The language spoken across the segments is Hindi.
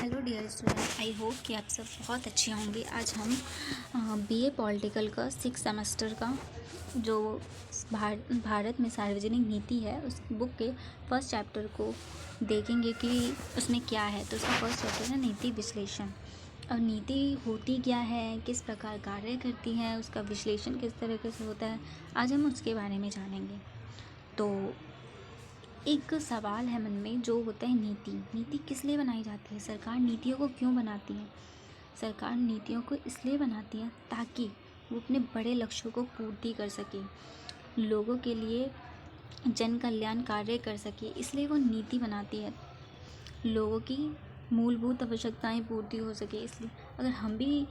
Hello dear student, I hope कि आप सब बहुत अच्छे होंगे। आज हम बीए पॉलिटिकल का 6 सेमेस्टर का जो भारत में सार्वजनिक नीति है उस बुक के फर्स्ट चैप्टर को देखेंगे कि उसमें क्या है। तो उसका फर्स्ट चैप्टर है नीति विश्लेषण। और नीति होती क्या है, किस प्रकार कार्य करती है, उसका विश्लेषण किस तरीके से होता है, आज हम उसके बारे में जानेंगे। तो एक सवाल है मन में जो होता है नीति किस लिए बनाई जाती है। सरकार नीतियों को क्यों बनाती है। सरकार नीतियों को इसलिए बनाती है ताकि वो अपने बड़े लक्ष्यों को पूर्ति कर सके, लोगों के लिए जन कल्याण कार्य कर सके, इसलिए वो नीति बनाती है। लोगों की मूलभूत आवश्यकताएं पूर्ति हो सके, इसलिए अगर हम भी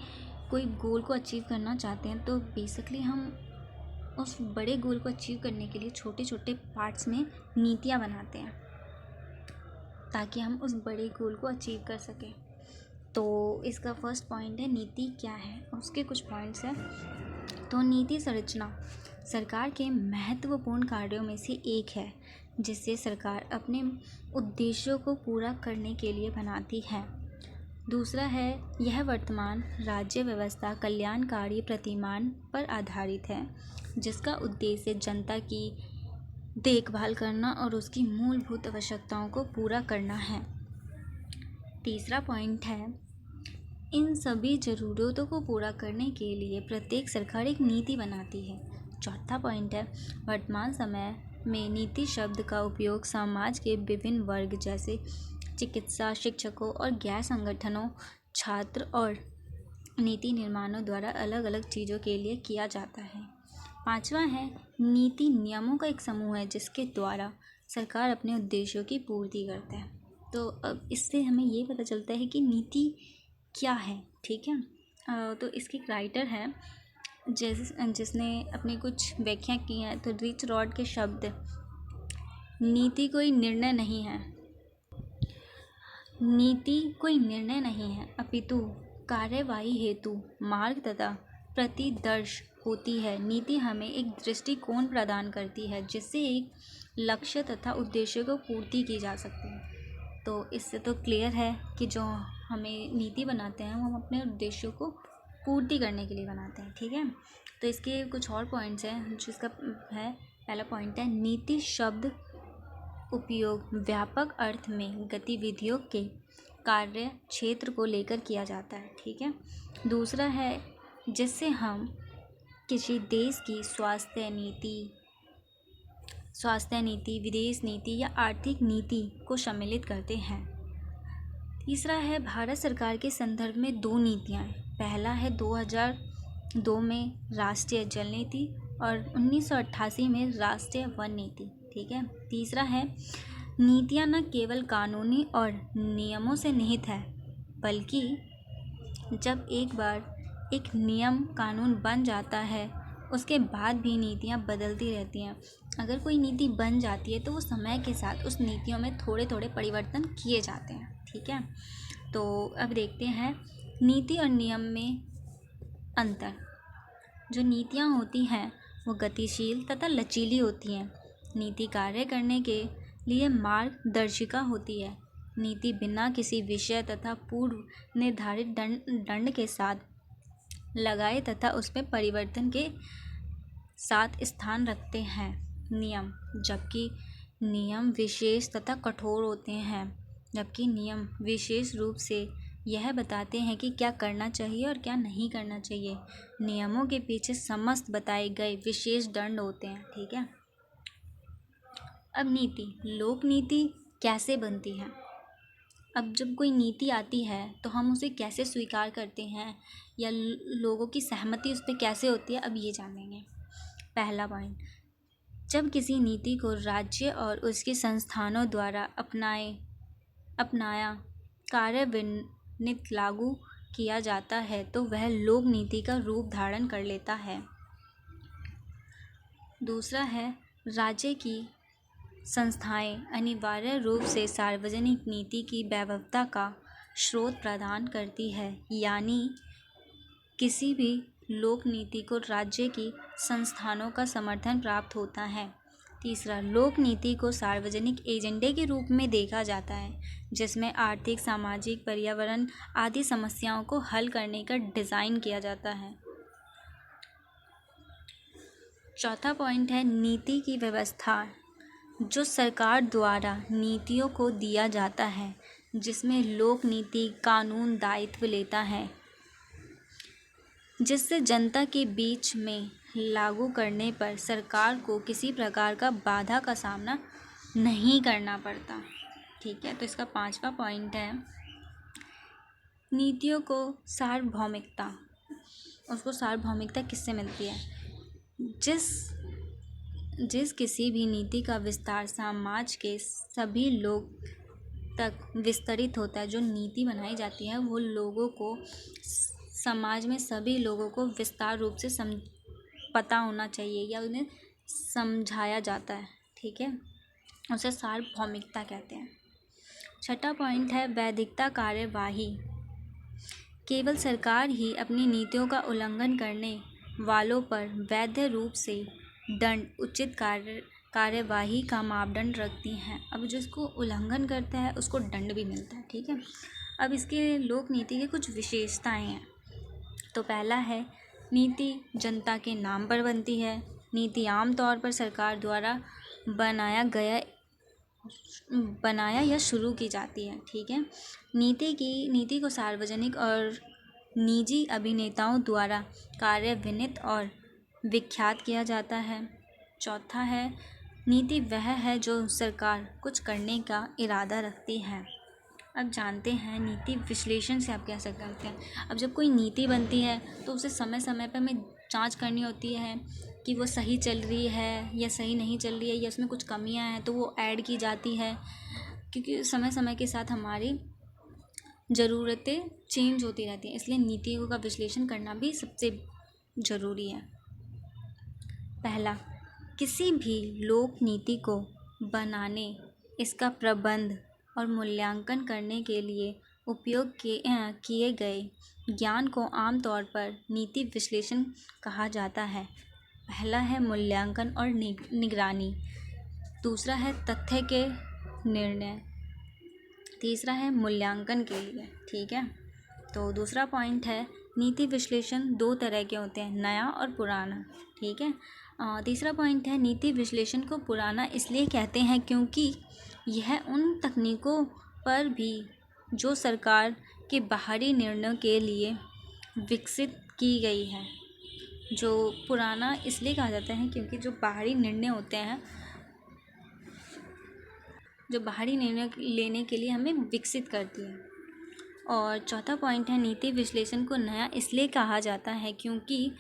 कोई गोल को अचीव करना चाहते हैं तो बेसिकली हम उस बड़े गोल को अचीव करने के लिए छोटे छोटे पार्ट्स में नीतियाँ बनाते हैं ताकि हम उस बड़े गोल को अचीव कर सकें। तो इसका फर्स्ट पॉइंट है नीति क्या है, उसके कुछ पॉइंट्स हैं। तो नीति संरचना सरकार के महत्वपूर्ण कार्यों में से एक है जिससे सरकार अपने उद्देश्यों को पूरा करने के लिए बनाती है। दूसरा है यह वर्तमान राज्य व्यवस्था कल्याणकारी प्रतिमान पर आधारित है जिसका उद्देश्य जनता की देखभाल करना और उसकी मूलभूत आवश्यकताओं को पूरा करना है। तीसरा पॉइंट है इन सभी ज़रूरतों को पूरा करने के लिए प्रत्येक सरकार एक नीति बनाती है। चौथा पॉइंट है वर्तमान समय में नीति शब्द का उपयोग समाज के विभिन्न वर्ग जैसे चिकित्सा, शिक्षकों और गैर संगठनों, छात्र और नीति निर्माणों द्वारा अलग अलग चीज़ों के लिए किया जाता है। पांचवा है नीति नियमों का एक समूह है जिसके द्वारा सरकार अपने उद्देश्यों की पूर्ति करता है। तो अब इससे हमें ये पता चलता है कि नीति क्या है, ठीक है। तो इसके राइटर है जिसने अपनी कुछ व्याख्या की है। तो रिच रॉड के शब्द नीति कोई निर्णय नहीं है, नीति कोई निर्णय नहीं है अपितु कार्यवाही हेतु मार्ग तथा प्रतिदर्श होती है। नीति हमें एक दृष्टिकोण प्रदान करती है जिससे एक लक्ष्य तथा उद्देश्य को पूर्ति की जा सकती है। तो इससे तो क्लियर है कि जो हमें नीति बनाते हैं वो हम अपने उद्देश्यों को पूर्ति करने के लिए बनाते हैं, ठीक है। तो इसके कुछ और पॉइंट्स हैं जिसका है पहला पॉइंट है नीति शब्द उपयोग व्यापक अर्थ में गतिविधियों के कार्य क्षेत्र को लेकर किया जाता है, ठीक है। दूसरा है जिससे हम किसी देश की स्वास्थ्य नीति, विदेश नीति या आर्थिक नीति को सम्मिलित करते हैं। तीसरा है भारत सरकार के संदर्भ में दो नीतियाँ हैं। पहला है 2002 में राष्ट्रीय जल नीति और 1988 में राष्ट्रीय वन नीति, ठीक है। तीसरा है नीतियाँ न केवल कानूनी और नियमों से निहित है बल्कि जब एक बार एक नियम कानून बन जाता है उसके बाद भी नीतियाँ बदलती रहती हैं। अगर कोई नीति बन जाती है तो वो समय के साथ उस नीतियों में थोड़े थोड़े परिवर्तन किए जाते हैं, ठीक है। तो अब देखते हैं नीति और नियम में अंतर। जो नीतियाँ होती हैं वो गतिशील तथा लचीली होती हैं। नीति कार्य करने के लिए मार्गदर्शिका होती है। नीति बिना किसी विषय तथा पूर्व निर्धारित दंड के साथ लगाए तथा उसमें परिवर्तन के साथ स्थान रखते हैं। नियम जबकि नियम विशेष तथा कठोर होते हैं, जबकि नियम विशेष रूप से यह बताते हैं कि क्या करना चाहिए और क्या नहीं करना चाहिए। नियमों के पीछे समस्त बताए गए विशेष दंड होते हैं, ठीक है। अब नीति लोक नीति कैसे बनती है। अब जब कोई नीति आती है तो हम उसे कैसे स्वीकार करते हैं या लोगों की सहमति उस पर कैसे होती है, अब ये जानेंगे। पहला पॉइंट, जब किसी नीति को राज्य और उसके संस्थानों द्वारा अपनाया कार्यान्वित लागू किया जाता है तो वह लोक नीति का रूप धारण कर लेता है। दूसरा है राज्य की संस्थाएं अनिवार्य रूप से सार्वजनिक नीति की वैभवता का स्रोत प्रदान करती है, यानी किसी भी लोक नीति को राज्य की संस्थानों का समर्थन प्राप्त होता है। तीसरा, लोक नीति को सार्वजनिक एजेंडे के रूप में देखा जाता है जिसमें आर्थिक, सामाजिक, पर्यावरण आदि समस्याओं को हल करने का डिज़ाइन किया जाता है। चौथा पॉइंट है नीति की व्यवस्था, जो सरकार द्वारा नीतियों को दिया जाता है जिसमें लोक नीति कानून दायित्व लेता है जिससे जनता के बीच में लागू करने पर सरकार को किसी प्रकार का बाधा का सामना नहीं करना पड़ता। ठीक है, तो इसका 5वां पॉइंट है नीतियों को सार्वभौमिकता। उसको सार्वभौमिकता किससे मिलती है? जिस किसी भी नीति का विस्तार समाज के सभी लोग तक विस्तरित होता है। जो नीति बनाई जाती है वो लोगों को, समाज में सभी लोगों को विस्तार रूप से पता होना चाहिए या उन्हें समझाया जाता है। ठीक है, उसे सार्वभौमिकता कहते हैं। छठा पॉइंट है वैधिकता कार्यवाही। केवल सरकार ही अपनी नीतियों का उल्लंघन करने वालों पर वैध रूप से दंड, उचित कार्यवाही का मापदंड रखती हैं। अब जिसको उल्लंघन करता है उसको दंड भी मिलता है। ठीक है, अब इसके लोक नीति की कुछ विशेषताएं हैं। तो पहला है नीति जनता के नाम पर बनती है। नीति आमतौर पर सरकार द्वारा बनाया या शुरू की जाती है। ठीक है, नीति को सार्वजनिक और निजी अभिनेताओं द्वारा कार्यान्वित और विख्यात किया जाता है। चौथा है नीति वह है जो सरकार कुछ करने का इरादा रखती है। अब जानते हैं नीति विश्लेषण से आप क्या सकते हैं। अब जब कोई नीति बनती है तो उसे समय समय पर हमें जांच करनी होती है कि वो सही चल रही है या सही नहीं चल रही है या उसमें कुछ कमियां हैं तो वो ऐड की जाती है, क्योंकि समय समय के साथ हमारी ज़रूरतें चेंज होती रहती हैं। इसलिए नीतियों का विश्लेषण करना भी सबसे ज़रूरी है। पहला, किसी भी लोक नीति को बनाने, इसका प्रबंध और मूल्यांकन करने के लिए उपयोग किए गए ज्ञान को आमतौर पर नीति विश्लेषण कहा जाता है। पहला है मूल्यांकन और निगरानी, दूसरा है तथ्य के निर्णय, तीसरा है मूल्यांकन के लिए। ठीक है, तो दूसरा पॉइंट है नीति विश्लेषण दो तरह के होते हैं, नया और पुराना। ठीक है, तीसरा पॉइंट है नीति विश्लेषण को पुराना इसलिए कहते हैं क्योंकि यह उन तकनीकों पर भी जो सरकार के बाहरी निर्णयों के लिए विकसित की गई है। जो पुराना इसलिए कहा जाता है क्योंकि जो बाहरी निर्णय होते हैं, जो बाहरी निर्णय लेने के लिए हमें विकसित करती है। और चौथा पॉइंट है नीति विश्लेषण को नया इसलिए कहा जाता है क्योंकि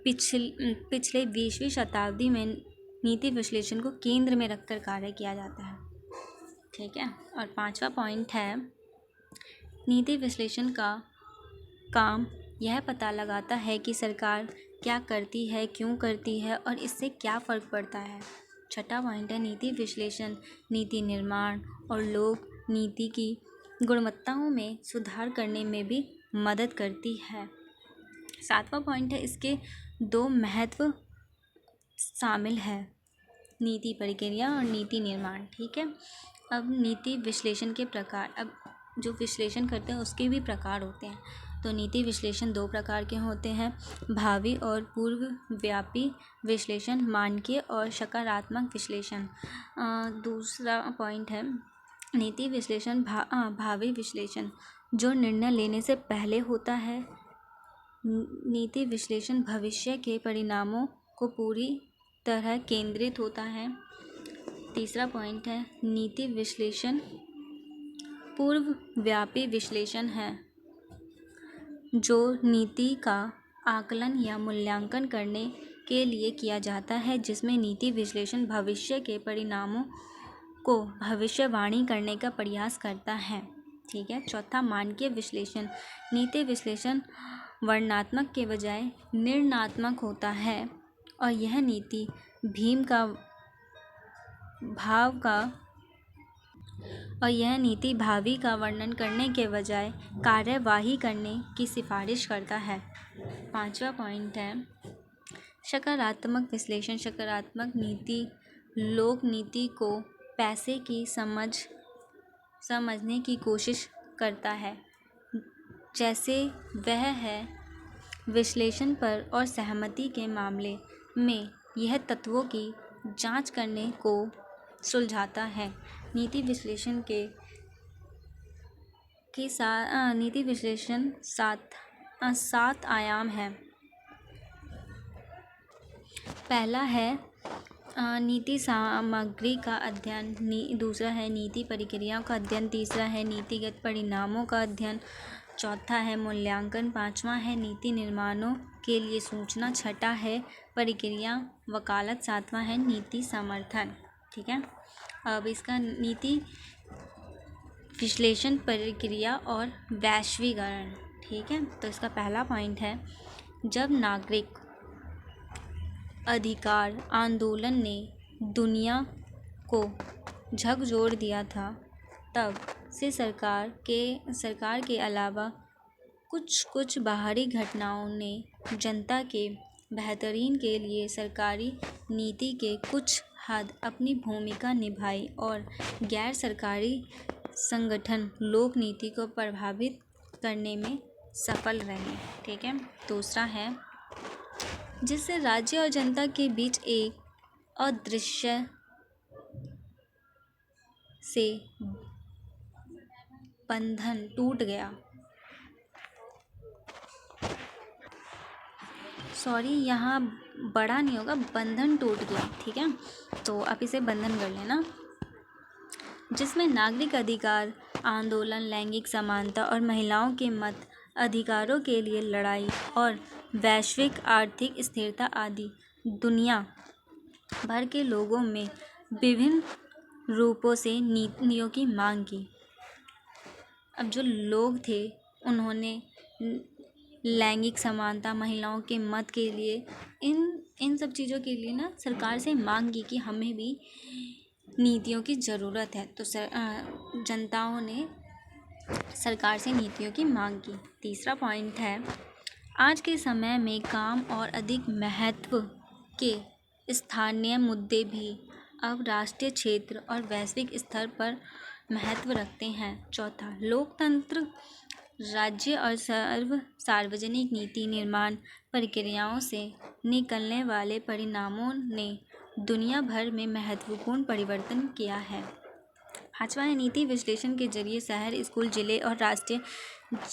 पिछले 20वीं शताब्दी में नीति विश्लेषण को केंद्र में रखकर कार्य किया जाता है। ठीक है, और पांचवा पॉइंट है नीति विश्लेषण का काम यह पता लगाता है कि सरकार क्या करती है, क्यों करती है और इससे क्या फ़र्क पड़ता है। छठा पॉइंट है नीति विश्लेषण नीति निर्माण और लोक नीति की गुणवत्ताओं में सुधार करने में भी मदद करती है। सातवां पॉइंट है इसके दो महत्व शामिल है, नीति प्रक्रिया और नीति निर्माण। ठीक है, अब नीति विश्लेषण के प्रकार, अब जो विश्लेषण करते हैं उसके भी प्रकार होते हैं। तो नीति विश्लेषण दो प्रकार के होते हैं, भावी और पूर्वव्यापी विश्लेषण, मानकीय और सकारात्मक विश्लेषण। दूसरा पॉइंट है नीति विश्लेषण भावी विश्लेषण, जो निर्णय लेने से पहले होता है। नीति विश्लेषण भविष्य के परिणामों को पूरी तरह केंद्रित होता है। तीसरा पॉइंट है नीति विश्लेषण पूर्वव्यापी विश्लेषण है, जो नीति का आकलन या मूल्यांकन करने के लिए किया जाता है, जिसमें नीति विश्लेषण भविष्य के परिणामों को भविष्यवाणी करने का प्रयास करता है। ठीक है, चौथा मानकीय विश्लेषण, नीति विश्लेषण वर्णनात्मक के बजाय निर्णयात्मक होता है और यह नीति भावी का वर्णन करने के बजाय कार्यवाही करने की सिफारिश करता है। पांचवा पॉइंट है सकारात्मक विश्लेषण, सकारात्मक नीति लोक नीति को पैसे की समझने की कोशिश करता है, जैसे वह है विश्लेषण पर और सहमति के मामले में यह तत्वों की जांच करने को सुलझाता है। नीति विश्लेषण नीति विश्लेषण सात आयाम है। पहला है नीति सामग्री का अध्ययन, दूसरा है नीति प्रक्रियाओं का अध्ययन, तीसरा है नीतिगत परिणामों का अध्ययन, चौथा है मूल्यांकन, पांचवा है नीति निर्माणों के लिए सूचना, छठा है प्रक्रिया वकालत, सातवां है नीति समर्थन। ठीक है, अब इसका नीति विश्लेषण, प्रक्रिया और वैश्वीकरण। ठीक है, तो इसका पहला पॉइंट है, जब नागरिक अधिकार आंदोलन ने दुनिया को झकझोर दिया था, तब से सरकार के अलावा कुछ बाहरी घटनाओं ने जनता के बेहतरीन के लिए सरकारी नीति के कुछ हद अपनी भूमिका निभाई और गैर सरकारी संगठन लोक नीति को प्रभावित करने में सफल रहे। ठीक है, दूसरा है, जिससे राज्य और जनता के बीच एक अदृश्य से बंधन टूट गया। सॉरी, यहाँ बड़ा नहीं होगा, बंधन टूट गया। ठीक है, तो आप इसे बंधन कर लेना, जिसमें नागरिक अधिकार आंदोलन, लैंगिक समानता और महिलाओं के मत अधिकारों के लिए लड़ाई और वैश्विक आर्थिक स्थिरता आदि दुनिया भर के लोगों में विभिन्न रूपों से नीतियों की मांग की। अब जो लोग थे उन्होंने लैंगिक समानता, महिलाओं के मत के लिए, इन सब चीज़ों के लिए ना सरकार से मांग की कि हमें भी नीतियों की ज़रूरत है। तो जनताओं ने सरकार से नीतियों की मांग की। तीसरा पॉइंट है, आज के समय में काम और अधिक महत्व के स्थानीय मुद्दे भी अब राष्ट्रीय, क्षेत्र और वैश्विक स्तर पर महत्व रखते हैं। चौथा, लोकतंत्र राज्य और सार्वजनिक नीति निर्माण प्रक्रियाओं से निकलने वाले परिणामों ने दुनिया भर में महत्वपूर्ण परिवर्तन किया है। पांचवा है, नीति विश्लेषण के जरिए शहर, स्कूल, जिले और राष्ट्रीय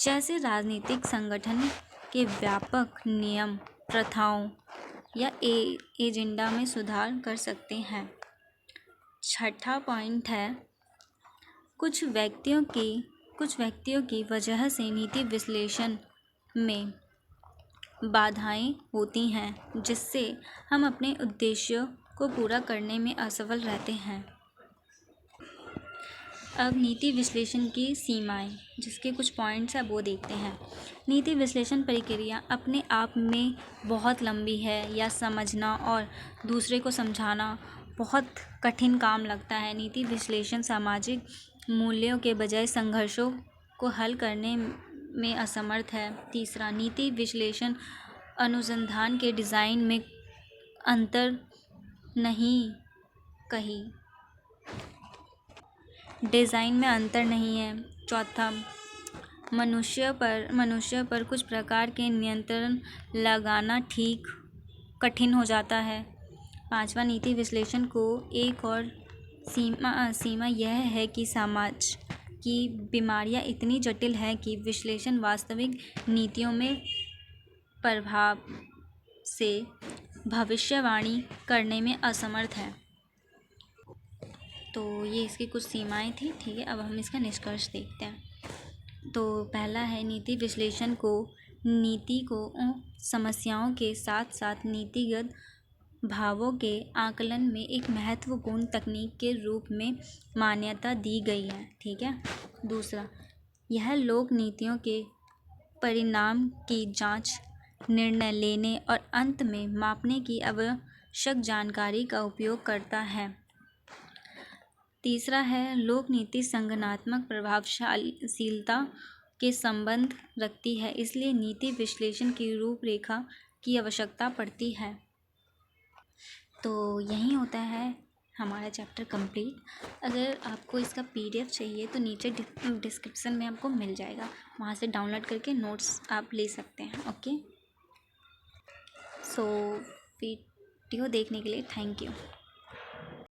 जैसे राजनीतिक संगठन के व्यापक नियम, प्रथाओं या एजेंडा में सुधार कर सकते हैं। छठा पॉइंट है, कुछ व्यक्तियों की वजह से नीति विश्लेषण में बाधाएं होती हैं, जिससे हम अपने उद्देश्यों को पूरा करने में असफल रहते हैं। अब नीति विश्लेषण की सीमाएं, जिसके कुछ पॉइंट्स हैं वो देखते हैं। नीति विश्लेषण प्रक्रिया अपने आप में बहुत लंबी है या समझना और दूसरे को समझाना बहुत कठिन काम लगता है। नीति विश्लेषण सामाजिक मूल्यों के बजाय संघर्षों को हल करने में असमर्थ है। तीसरा, नीति विश्लेषण अनुसंधान के डिज़ाइन में अंतर नहीं है। चौथा, मनुष्य पर कुछ प्रकार के नियंत्रण लगाना कठिन हो जाता है। पांचवा, नीति विश्लेषण को एक और सीमा यह है कि समाज की बीमारियां इतनी जटिल हैं कि विश्लेषण वास्तविक नीतियों में प्रभाव से भविष्यवाणी करने में असमर्थ है। तो ये इसकी कुछ सीमाएं थी। ठीक है, अब हम इसका निष्कर्ष देखते हैं। तो पहला है, नीति विश्लेषण को नीति को समस्याओं के साथ साथ नीतिगत भावों के आकलन में एक महत्वपूर्ण तकनीक के रूप में मान्यता दी गई है। ठीक है, दूसरा, यह लोक नीतियों के परिणाम की जांच, निर्णय लेने और अंत में मापने की आवश्यक जानकारी का उपयोग करता है। तीसरा है, लोक नीति संगठनात्मक प्रभावशीलता के संबंध रखती है, इसलिए नीति विश्लेषण की रूपरेखा की आवश्यकता पड़ती है। तो यही होता है हमारा चैप्टर कंप्लीट। अगर आपको इसका पीडीएफ चाहिए तो नीचे डिस्क्रिप्शन में आपको मिल जाएगा, वहाँ से डाउनलोड करके नोट्स आप ले सकते हैं। ओके, सो वीडियो देखने के लिए थैंक यू।